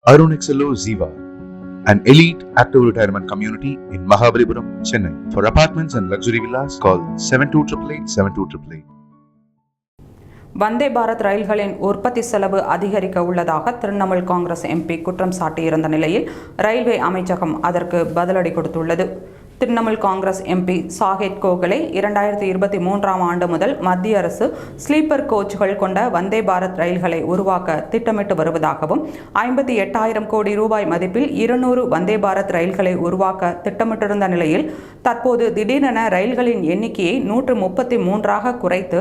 Arun XLO Ziva, an elite active retirement community in Mahabalipuram, Chennai. For apartments and luxury villas, call 7288 Vande Bharat ரயில்களின் உற்பத்தி செலவு அதிகரிக்க உள்ளதாக Trinamool Congress MP குற்றம் சாட்டியிருந்த நிலையில் ரயில்வே அமைச்சகம் அதற்கு பதிலடி கொடுத்துள்ளது. திரிணாமுல் காங்கிரஸ் எம்பி சாகேத் கோகலே 2023ஆம் ஆண்டு முதல் மத்திய அரசு ஸ்லீப்பர் கோச்கள் கொண்ட வந்தே பாரத் ரயில்களை உருவாக்க திட்டமிட்டு வருவதாகவும் 58,000 கோடி ரூபாய் மதிப்பில் 200 வந்தே பாரத் ரயில்களை உருவாக்க திட்டமிட்டிருந்த நிலையில் தற்போது திடீரென ரயில்களின் எண்ணிக்கையை 133ஆக குறைத்து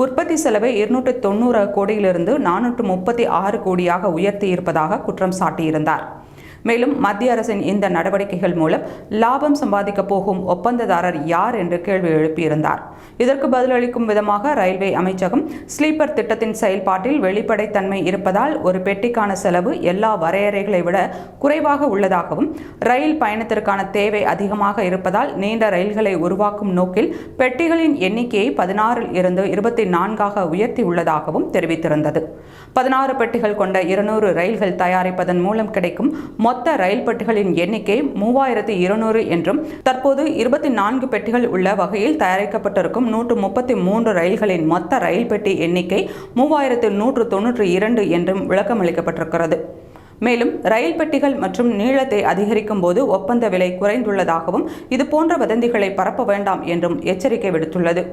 உற்பத்தி செலவை 290 கோடியிலிருந்து 436 கோடியாக உயர்த்தியிருப்பதாக குற்றம் சாட்டியிருந்தார். மேலும் மத்திய அரசின் இந்த நடவடிக்கைகள் மூலம் லாபம் சம்பாதிக்க போகும் ஒப்பந்ததாரர் யார் என்று கேள்வி எழுப்பியிருந்தார். இதற்கு பதிலளிக்கும் விதமாக ரயில்வே அமைச்சகம் ஸ்லீப்பர் திட்டத்தின் செயல்பாட்டில் வெளிப்படைத்தன்மை இருப்பதால் ஒரு பெட்டிக்கான செலவு எல்லா வரையறைகளை விட குறைவாக உள்ளதாகவும் ரயில் பயணத்திற்கான தேவை அதிகமாக இருப்பதால் நீண்ட ரயில்களை உருவாக்கும் நோக்கில் பெட்டிகளின் எண்ணிக்கையை 16 இருந்து 24ஆக உயர்த்தியுள்ளதாகவும் தெரிவித்திருந்தது. 16 பெட்டிகள் கொண்ட 200 ரயில்கள் தயாரிப்பதன் மூலம் கிடைக்கும் மொத்த ரயில் பெட்டிகளின் எண்ணிக்கை 3200 என்றும் தற்போது 24 பெட்டிகள் உள்ள வகையில் தயாரிக்கப்பட்டிருக்கும் 133 ரயில்களின் மொத்த ரயில் பெட்டி எண்ணிக்கை 3192 என்றும் விளக்கமளிக்கப்பட்டிருக்கிறது. மேலும் ரயில் பெட்டிகள் மற்றும் நீளத்தை அதிகரிக்கும் போது ஒப்பந்த விலை குறைந்துள்ளதாகவும் இதுபோன்ற வதந்திகளை பரப்ப வேண்டாம் என்றும் எச்சரிக்கை விடுத்துள்ளது.